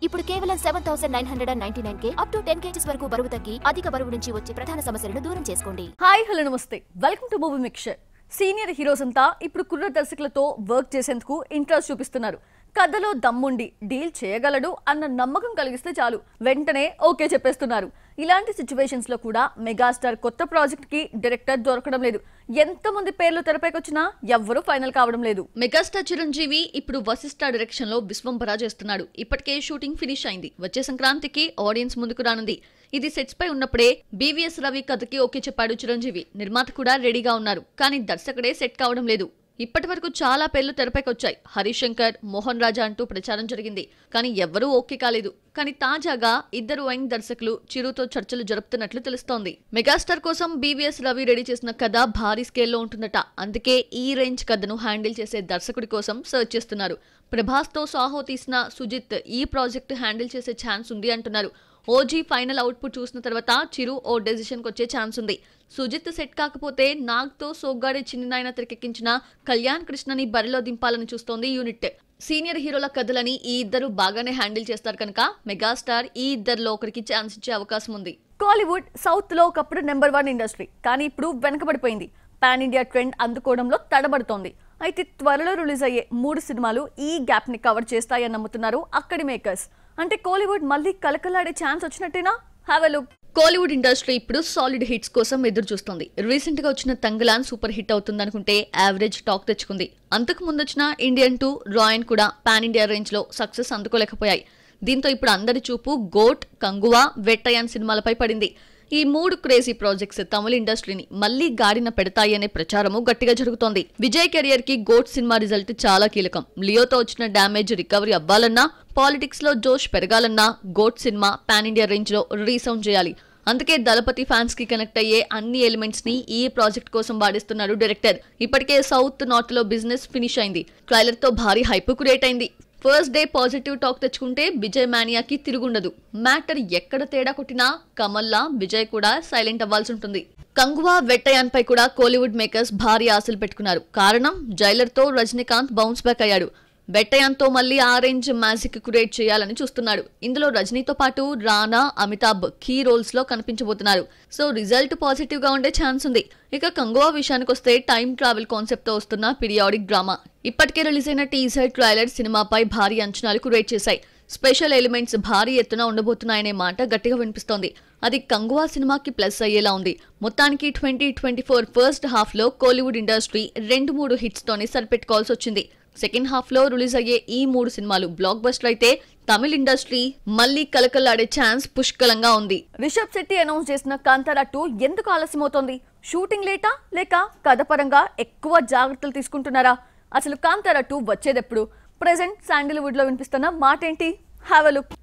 ఇప్పుడు కేవలం 7999K up to 10 kgs వరకు బరువు తగ్గి అధిక బరువు నుంచి వచ్చే ప్రధాన సమస్యలను దూరం చేసుకోండి. హాయ్ హలో నమస్తే, welcome to movie mixture. Senior heroes అంతా ఇప్పుడు కుర్ర దర్శకులతో వర్క్ చేసేందుకు ఇంట్రెస్ట్ చూపిస్తున్నారు. కథలో దమ్ముండి డీల్ చేయగలడు అన్న నమ్మకం కలిగిస్తే చాలు వెంటనే ఓకే చెప్పేస్తున్నారు. ఇలాంటి సిచ్యువేషన్స్ లో కూడా మెగాస్టార్ కొత్త ప్రాజెక్ట్ కి డైరెక్టర్ దొరకడం లేదు. ఎంతమంది పేర్లు తెరపైకొచ్చినా ఎవ్వరూ ఫైనల్ కావడం లేదు. మెగాస్టార్ చిరంజీవి ఇప్పుడు వశిష్ఠ డైరెక్షన్ లో విశ్వంభర చేస్తున్నాడు. ఇప్పటికే షూటింగ్ ఫినిష్ అయింది. వచ్చే సంక్రాంతికి ఆడియన్స్ ముందుకు రానుంది. ఇది సెట్స్ పై ఉన్నప్పుడే బీవీఎస్ రవి కథకి ఓకే చెప్పాడు చిరంజీవి. నిర్మాత కూడా రెడీగా ఉన్నారు, కానీ దర్శకుడే సెట్ కావడం లేదు. ఇప్పటి వరకు చాలా పేర్లు తెరపైకొచ్చాయి. హరీష్ శంకర్, మోహన్ రాజా అంటూ ప్రచారం జరిగింది, కానీ ఎవ్వరూ ఓకే కాలేదు. కానీ తాజాగా ఇద్దరు యంగ్ దర్శకులు చిరుతో చర్చలు జరుపుతున్నట్లు తెలుస్తోంది. మెగాస్టార్ కోసం బీవీఎస్ రవి రెడీ చేసిన కథ భారీ స్కేల్లో ఉంటుందట. అందుకే ఈ రేంజ్ కథను హ్యాండిల్ చేసే దర్శకుడి కోసం సర్చ్ చేస్తున్నారు. ప్రభాస్ తో సాహో తీసిన సుజిత్ ఈ ప్రాజెక్ట్ హ్యాండిల్ చేసే ఛాన్స్ ఉంది అంటున్నారు. ఓజీ ఫైనల్ అవుట్పుట్ చూసిన తర్వాత చిరు ఓ డెసిషన్ కు వచ్చే ఛాన్స్ ఉంది. సుజిత్ సెట్ కాకపోతే నాగ్తో సోగ్గాడే చిన్ననాయన తెరకెక్కించిన కళ్యాణ్ కృష్ణని బరిలో దింపాలని చూస్తోంది యూనిట్. సీనియర్ హీరోల కథలని ఈ ఇద్దరు బాగానే హ్యాండిల్ చేస్తారు కనుక మెగాస్టార్ ఈ ఇద్దరిలో ఒకరికి ఛాన్స్ ఇచ్చే అవకాశం ఉంది. కోలీవుడ్ సౌత్ లో ఒకప్పుడు నెంబర్ 1 ఇండస్ట్రీ, కానీ ఇప్పుడు వెనకబడిపోయింది. పాన్ ఇండియా ట్రెండ్ అందుకోవడంలో తడబడుతోంది. అయితే త్వరలో రిలీజ్ అయ్యే 3 సినిమాలు ఈ గ్యాప్ ని కవర్ చేస్తాయని నమ్ముతున్నారు అక్కడి మేకర్స్. అంటే కోలీవుడ్ మళ్ళీ కలకలాడే ఛాన్స్ వచ్చినట్టేనా? Have a look. Kollywood industry ఇప్పుడు సాలిడ్ హిట్స్ కోసం ఎదురు చూస్తుంది. రీసెంట్ గా వచ్చిన తంగలాన్ సూపర్ హిట్ అవుతుందనుకుంటే యావరేజ్ టాక్ తెచ్చుకుంది. అంతకు ముందొచ్చిన ఇండియన్ 2, రాయన్ కూడా పాన్ ఇండియా రేంజ్ లో సక్సెస్ అందుకోలేకపోయాయి. దీంతో ఇప్పుడు అందరి చూపు గోట్, కంగువా, వెట్టయాన్ సినిమాలపై పడింది. ఈ 3 క్రేజీ ప్రాజెక్ట్స్ తమిళ ఇండస్ట్రీని మళ్లీ గాడిన పెడతాయి అనే ప్రచారము గట్టిగా జరుగుతోంది. విజయ్ కెరియర్ కి గోట్ సినిమా రిజల్ట్ చాలా కీలకం. లియోతో వచ్చిన డ్యామేజ్ రికవరీ అవ్వాలన్నా, పాలిటిక్స్ లో జోష్ పెరగాలన్నా GOAT cinema pan India range లో రీసౌండ్ చేయాలి. అందుకే దళపతి ఫ్యాన్స్ కి కనెక్ట్ అయ్యే అన్ని ఎలిమెంట్స్ ని ఈ ప్రాజెక్ట్ కోసం వాడిస్తున్నారు డైరెక్టర్. ఇప్పటికే సౌత్ నార్త్ లో బిజినెస్ ఫినిష్ అయింది. ట్రైలర్ తో భారీ హైప్ క్రియేట్ అయింది. ఫస్ట్ డే పాజిటివ్ టాక్ తెచ్చుకుంటే విజయ్ మానియాకి తిరుగుండదు. మ్యాటర్ ఎక్కడ తేడా కొట్టినా కమల్లా విజయ్ కూడా సైలెంట్ అవ్వాల్సి ఉంటుంది. కంగువా, వెట్టయాన్ పై కూడా కోలీవుడ్ మేకర్స్ భారీ ఆశలు పెట్టుకున్నారు. కారణం జైలర్ తో రజనీకాంత్ బౌన్స్ బ్యాక్ అయ్యాడు. వెట్టయాన్ తో మళ్లీ ఆరెంజ్ మ్యాజిక్ క్రియేట్ చేయాలని చూస్తున్నాడు. ఇందులో రజనీతో పాటు రానా, అమితాబ్ కీ రోల్స్ లో కనిపించబోతున్నారు. సో రిజల్ట్ పాజిటివ్ గా ఉండే ఛాన్స్ ఉంది. ఇక కంగువా విషయానికి వస్తే టైం ట్రావెల్ కాన్సెప్ట్ తో వస్తున్న పీరియాడిక్ డ్రామా. ఇప్పటికే రిలీజ్ అయిన టీజర్, ట్రైలర్ సినిమాపై భారీ అంచనాలు క్రియేట్ చేశాయి. స్పెషల్ ఎలిమెంట్స్ భారీ ఎత్తున ఉండబోతున్నాయనే మాట గట్టిగా వినిపిస్తోంది. అది కంగువా సినిమాకి ప్లస్ అయ్యేలా ఉంది. మొత్తానికి 2024 ఫస్ట్ హాఫ్ లో కోలీవుడ్ ఇండస్ట్రీ 2-3 హిట్స్ తోనే సరిపెట్టుకోవాల్సి వచ్చింది. సెకండ్ హాఫ్ లో రిలీజ్ అయ్యే ఈ 3 సినిమాలు బ్లాక్ బస్టర్ అయితే తమిళ ఇండస్ట్రీ మళ్లీ కలకలాడే ఛాన్స్ పుష్కలంగా ఉంది. రిషబ్ శెట్టి అనౌన్స్ చేసిన కాంతారా 2 ఎందుకు ఆలస్యమవుతోంది? షూటింగ్ లేటా, లేక కథ పరంగా ఎక్కువ జాగ్రత్తలు తీసుకుంటున్నారా? అసలు కాంతారా 2 వచ్చేదెప్పుడు? ప్రెజెంట్ శాండిల్వుడ్ లో వినిపిస్తున్న మాట ఏంటి?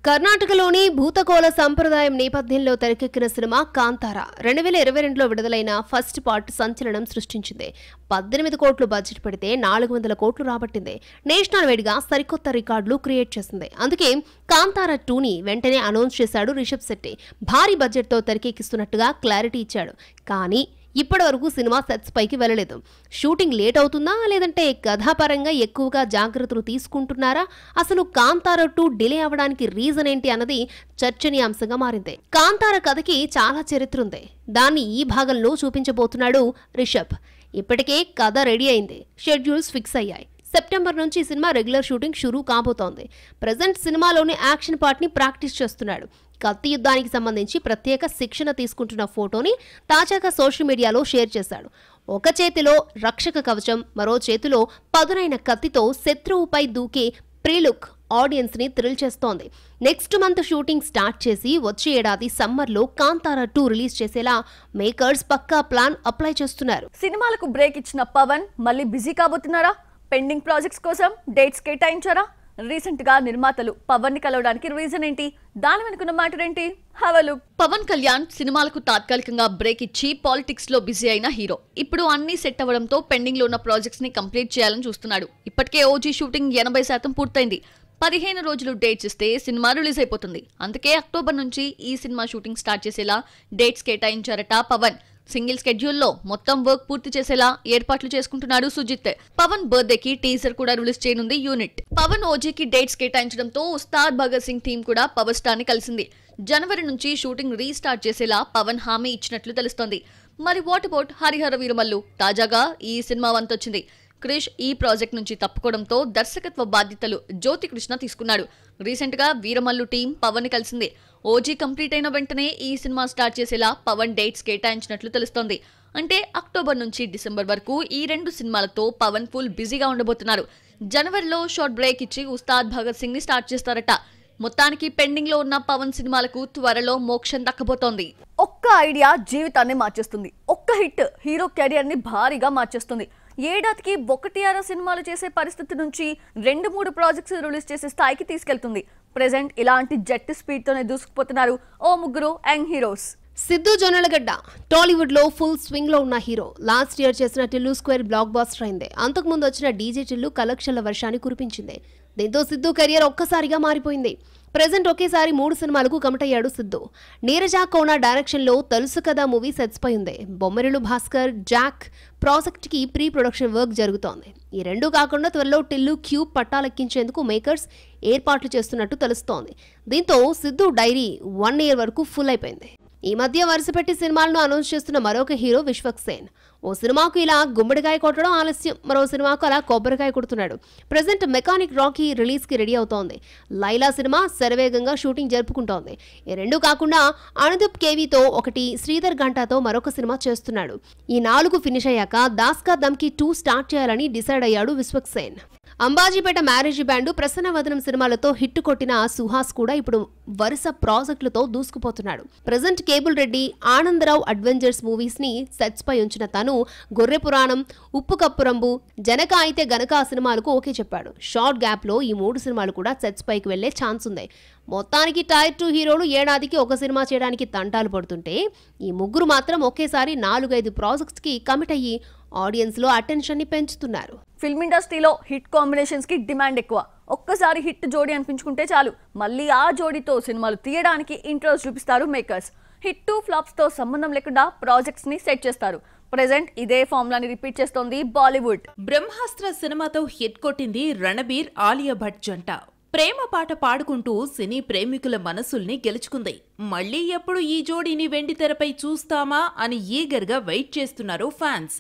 కర్ణాటకలోని భూతకోల సంప్రదాయం నేపథ్యంలో తెరకెక్కిన సినిమా కాంతారా 2022లో విడుదలైన ఫస్ట్ పార్ట్ సంచలనం సృష్టించింది. 18 కోట్లు బడ్జెట్ పెడితే 400 కోట్లు రాబట్టింది. నేషనల్ వైడ్ గా సరికొత్త రికార్డులు క్రియేట్ చేసింది. అందుకే కాంతారా 2ని వెంటనే అనౌన్స్ చేశాడు రిషబ్ శెట్టి. భారీ బడ్జెట్ తో తెరకెక్కిస్తున్నట్టుగా క్లారిటీ ఇచ్చాడు. కానీ ఇప్పటి వరకు సినిమా సెట్స్ పైకి వెళ్ళలేదు. షూటింగ్ లేట్ అవుతుందా, లేదంటే కథాపరంగా ఎక్కువగా జాగ్రత్తలు తీసుకుంటున్నారా? అసలు కాంతారా 2 డిలే అవ్వడానికి రీజన్ ఏంటి అన్నది చర్చనీయాంశంగా మారింది. కాంతారా కథకి చాలా చరిత్ర ఉంది. దాన్ని ఈ భాగంలో చూపించబోతున్నాడు రిషబ్. ఇప్పటికే కథ రెడీ అయింది, షెడ్యూల్స్ ఫిక్స్ అయ్యాయి. సెప్టెంబర్ నుంచి సినిమా రెగ్యులర్ షూటింగ్ షురూ కాబోతోంది. ప్రజెంట్ సినిమాలోని యాక్షన్ పార్ట్ ని ప్రాక్టీస్ చేస్తున్నాడు. కత్తి యుద్ధానికి సంబంధించి ప్రత్యేక శిక్షణ తీసుకుంటున్న ఫోటోని తాజాగా సోషల్ మీడియాలో షేర్ చేశాడు. ఒక చేతిలో రక్షక కవచం, మరో చేతిలో పదునైన కత్తితో శత్రువుపై దూకే ప్రీలుక్ ఆడియన్స్ ని థ్రిల్ చేస్తోంది. నెక్స్ట్ మంత్ షూటింగ్ స్టార్ట్ చేసి వచ్చే ఏడాది సమ్మర్ లో కాంతారా 2 రిలీజ్ చేసేలా మేకర్స్ పక్కా ప్లాన్ అప్లై చేస్తున్నారు. సినిమాలకు బ్రేక్ ఇచ్చిన పవన్ మళ్ళీ బిజీ కాబోతున్నారా? పెండింగ్ ప్రాజెక్ట్స్ కోసం డేట్స్ కేటాయించారా? రీసెంట్ గా నిర్మాతలు పవన్ ని కలవడానికి రీజన్ ఏంటి? దాని వెనుకున్న మ్యాటర్ ఏంటి? హవలు. పవన్ కళ్యాణ్ సినిమాలకు తాత్కాలికంగా బ్రేక్ ఇచ్చి పాలిటిక్స్ లో బిజీ అయిన హీరో. ఇప్పుడు అన్ని సెట్ అవ్వడంతో పెండింగ్ లో ఉన్న ప్రాజెక్ట్స్ ని కంప్లీట్ చేయాలని చూస్తున్నాడు. ఇప్పటికే ఓజీ షూటింగ్ 80% పూర్తయింది. 15 రోజులు డేట్స్ ఇస్తే సినిమా రిలీజ్ అయిపోతుంది. అందుకే అక్టోబర్ నుంచి ఈ సినిమా షూటింగ్ స్టార్ట్ చేసేలా డేట్స్ కేటాయించారట పవన్. సింగిల్ స్కెడ్యూల్లో మొత్తం వర్క్ పూర్తి చేసేలా ఏర్పాట్లు చేసుకుంటున్నాడు సుజిత్. పవన్ బర్త్డేకి టీజర్ కూడా రిలీజ్ చేయనుంది యూనిట్. పవన్ ఓజీకి డేట్స్ కేటాయించడంతో ఉస్తాద్ భగత్ సింగ్ టీం కూడా పవర్ స్టార్ ని కలిసింది. జనవరి నుంచి షూటింగ్ రీస్టార్ట్ చేసేలా పవన్ హామీ ఇచ్చినట్లు తెలుస్తోంది. మరి వాట్ అబౌట్ హరిహర వీరమల్లు? తాజాగా ఈ సినిమా వంతొచ్చింది. క్రిష్ ఈ ప్రాజెక్ట్ నుంచి తప్పుకోవడంతో దర్శకత్వ బాధ్యతలు జ్యోతి కృష్ణ తీసుకున్నాడు. రీసెంట్ గా వీరమల్లు టీం పవన్ ని కలిసింది. ఓజీ కంప్లీట్ అయిన వెంటనే ఈ సినిమా స్టార్ట్ చేసేలా పవన్ డేట్స్ కేటాయించినట్లు తెలుస్తోంది. అంటే అక్టోబర్ నుంచి డిసెంబర్ వరకు ఈ 2 సినిమాలతో పవన్ ఫుల్ బిజీగా ఉండబోతున్నారు. జనవరిలో షార్ట్ బ్రేక్ ఇచ్చి ఉస్తాద్ భగత్ సింగ్ ని స్టార్ట్ చేస్తారట. మొత్తానికి పెండింగ్ లో ఉన్న పవన్ సినిమాలకు త్వరలో మోక్షం దక్కబోతోంది. ఒక్క ఐడియా జీవితాన్ని మార్చేస్తుంది. ఒక్క హిట్ హీరో కెరియర్ ని భారీగా మార్చేస్తుంది. ఏడాదికి 1-6 సినిమాలు చేసే పరిస్థితి నుంచి 2-3 ప్రాజెక్ట్స్ రిలీజ్ చేసే స్థాయికి తీసుకెళ్తుంది. ప్రెజెంట్ ఇలాంటి జట్టు స్పీడ్ తోనే దూసుకుపోతున్నారు ఓ ముగ్గురు యంగ్ హీరోస్. సిద్ధు జొన్నలగడ్డ టాలీవుడ్ లో ఫుల్ స్వింగ్ లో ఉన్న హీరో. లాస్ట్ ఇయర్ చేసిన టిల్లు స్క్వేర్ బ్లాక్ బాస్టర్ అయింది. అంతకుముందు వచ్చిన డీజే టిల్లు కలెక్షన్ల వర్షాన్ని కురిపించింది. దీంతో సిద్ధు కెరియర్ ఒక్కసారిగా మారిపోయింది. ప్రెజెంట్ ఒకేసారి 3 సినిమాలకు కమిట్ అయ్యాడు సిద్ధు. నీరజ కోన డైరెక్షన్ లో తెలుసు కదా మూవీ సెట్స్ పై ఉంది. బొమ్మరిలు భాస్కర్ జాక్ ప్రాజెక్ట్ కి ప్రీ ప్రొడక్షన్ వర్క్ జరుగుతోంది. ఈ 2 కాకుండా త్వరలో టిల్లు క్యూబ్ పట్టాలెక్కించేందుకు మేకర్స్ ఏర్పాట్లు చేస్తున్నట్టు తెలుస్తోంది. దీంతో సిద్ధు డైరీ 1 ఇయర్ వరకు ఫుల్ అయిపోయింది. ఈ మధ్య వరుసపెట్టి సినిమాలను అనౌన్స్ చేస్తున్న మరొక హీరో విశ్వక్ సేన్. ఓ సినిమాకు ఇలా గుమ్మడికాయ కొట్టడం ఆలస్యం, మరో సినిమాకు అలా కొబ్బరికాయ కొడుతున్నాడు. ప్రెజెంట్ మెకానిక్ రాకీ రిలీజ్ కి రెడీ అవుతోంది. లైలా సినిమా శరవేగంగా షూటింగ్ జరుపుకుంటోంది. ఈ 2 కాకుండా అనుదీప్ కేవీతో ఒకటి, శ్రీధర్ ఘంటాతో మరొక సినిమా చేస్తున్నాడు. ఈ 4 ఫినిష్ అయ్యాక దాస్కా దమ్కి 2 స్టార్ట్ చేయాలని డిసైడ్ అయ్యాడు విశ్వక్ సేన్. అంబాజీపేట మ్యారేజ్ బ్యాండు, ప్రసన్నవదనం సినిమాలతో హిట్ కొట్టిన సుహాస్ కూడా ఇప్పుడు వరుస ప్రాజెక్టులతో దూసుకుపోతున్నాడు. Present cable Reddy, Anandrao adventures movies ని సెట్స్ పై ఉంచిన తను గొర్రె పురాణం, ఉప్పు కప్పు రంబు, జనక అయితే గనక సినిమాలకు ఓకే చెప్పాడు. షార్ట్ గ్యాప్ లో ఈ 3 సినిమాలు కూడా సెట్స్ పైకి వెళ్లే ఛాన్స్ ఉంది. మొత్తానికి టైర్ 2 హీరోలు ఏడాదికి ఒక సినిమా చేయడానికి తంటాలు పడుతుంటే ఈ ముగ్గురు మాత్రం ఒకేసారి 4-5 ప్రాజెక్ట్స్ కి కమిట్ అయ్యి ఆడియన్స్ లో అటెన్షన్ ని పెంచుతున్నారు. ఫిల్మ్ ఇండస్ట్రీలో హిట్ కాంబినేషన్స్ కి డిమాండ్ ఎక్కువ. ఒక్కసారి హిట్ జోడీ అనిపించుకుంటే చాలు, మళ్ళీ ఆ జోడీతో సినిమాలు తీయడానికి ఇంట్రెస్ట్ చూపిస్తారు మేకర్స్. హిట్ ఫ్లాప్స్ తో సంబంధం లేకుండా ప్రాజెక్ట్స్ ని సెట్ చేస్తారు. ప్రెజెంట్ ఇదే ఫార్ములాని రిపీట్ చేస్తోంది బాలీవుడ్. బ్రహ్మాస్త్ర సినిమాతో హిట్ కొట్టింది రణబీర్ ఆలియా భట్ జంట. ప్రేమ పాట పాడుకుంటూ సినీ ప్రేమికుల మనసుల్ని గెలుచుకుంది. మళ్లీ ఎప్పుడు ఈ జోడీని వెండితెరపై చూస్తామా అని ఈగర్గా వెయిట్ చేస్తున్నారు ఫ్యాన్స్.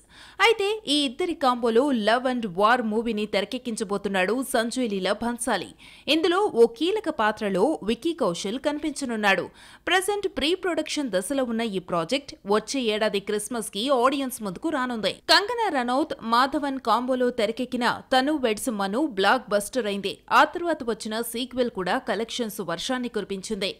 అయితే ఈ ఇద్దరి కాంబోలో లవ్ అండ్ వార్ మూవీని తెరకెక్కించబోతున్నాడు సంజయ్ లీలా భన్సాలి. ఇందులో ఓ కీలక పాత్రలో విక్కీ కౌశల్ కనిపించనున్నాడు. ప్రెజెంట్ ప్రీ ప్రొడక్షన్ దశలో ఉన్న ఈ ప్రాజెక్ట్ వచ్చే ఏడాది క్రిస్మస్ కి ఆడియన్స్ ముందుకు రానుంది. కంగనా రనౌత్, మాధవన్ కాంబోలో తెరకెక్కిన తను వెడ్స్ మను బ్లాక్ బస్టర్ అయింది. ఆ తర్వాత వచ్చిన సీక్వెల్ కూడా కలెక్షన్స్ వర్షాన్ని కురిపించింది.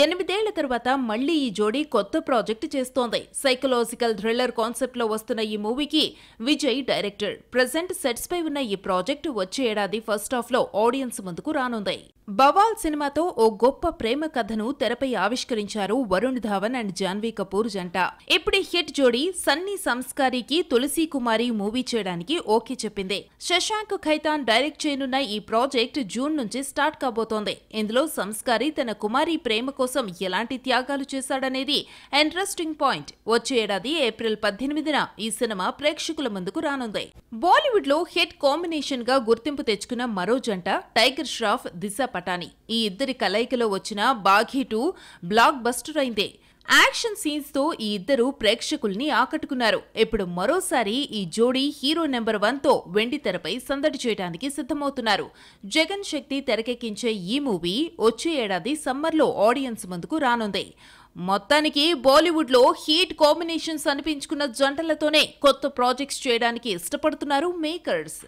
8 ఏళ్ల తర్వాత మళ్లీ ఈ జోడీ కొత్త ప్రాజెక్ట్ చేస్తోంది. సైకలాజికల్ థ్రిల్లర్ కాన్సెప్ట్ లో వస్తున్న ఈ మూవీకి విజయ్ డైరెక్టర్. ప్రెజెంట్ సెట్స్ పై ఉన్న ఈ ప్రాజెక్ట్ వచ్చే ఏడాది ఫస్ట్ హాఫ్ లో ఆడియన్స్ ముందుకు రానుంది. బవాల్ సినిమాతో ఓ గొప్ప ప్రేమ కథను తెరపై ఆవిష్కరించారు వరుణ్ ధావన్ అండ్ జాన్వీ కపూర్ జంట. ఇప్పుడు హిట్ జోడీ సన్నీ సంస్కారికి తులసి కుమారి మూవీ చేయడానికి ఓకే చెప్పింది. శశాంక్ ఖైతాన్ డైరెక్ట్ చేయనున్న ఈ ప్రాజెక్ట్ జూన్ నుంచి స్టార్ట్ కాబోతోంది. ఇందులో సంస్కారి తన కుమారి ప్రేమ కోసం ఎలాంటి త్యాగాలు చేశాడనేది ఇంట్రెస్టింగ్ పాయింట్. వచ్చే ఏడాది ఏప్రిల్ 18న ఈ సినిమా ప్రేక్షకుల ముందుకు రానుంది. బాలీవుడ్ లో హిట్ కాంబినేషన్ గా గుర్తింపు తెచ్చుకున్న మరో జంట టైగర్ ష్రాఫ్, దిశా పటాని. ఈ ఇద్దరి కలయికలో వచ్చిన బాఘీ 2 బ్లాక్ బస్టర్ అయింది. యాక్షన్ సీన్స్ తో ఈ ఇద్దరు ప్రేక్షకుల్ని ఆకట్టుకున్నారు. ఇప్పుడు మరోసారి ఈ జోడీ హీరో నెంబర్ 1 తో వెండి తెరపై సందడి చేయడానికి సిద్ధమవుతున్నారు. జగన్ శక్తి తెరకెక్కించే ఈ మూవీ వచ్చే ఏడాది సమ్మర్లో ఆడియన్స్ ముందుకు రానుంది. మొత్తానికి బాలీవుడ్ లో హీట్ కాంబినేషన్స్ అనిపించుకున్న జంటలతోనే కొత్త ప్రాజెక్ట్స్ చేయడానికి ఇష్టపడుతున్నారు మేకర్స్.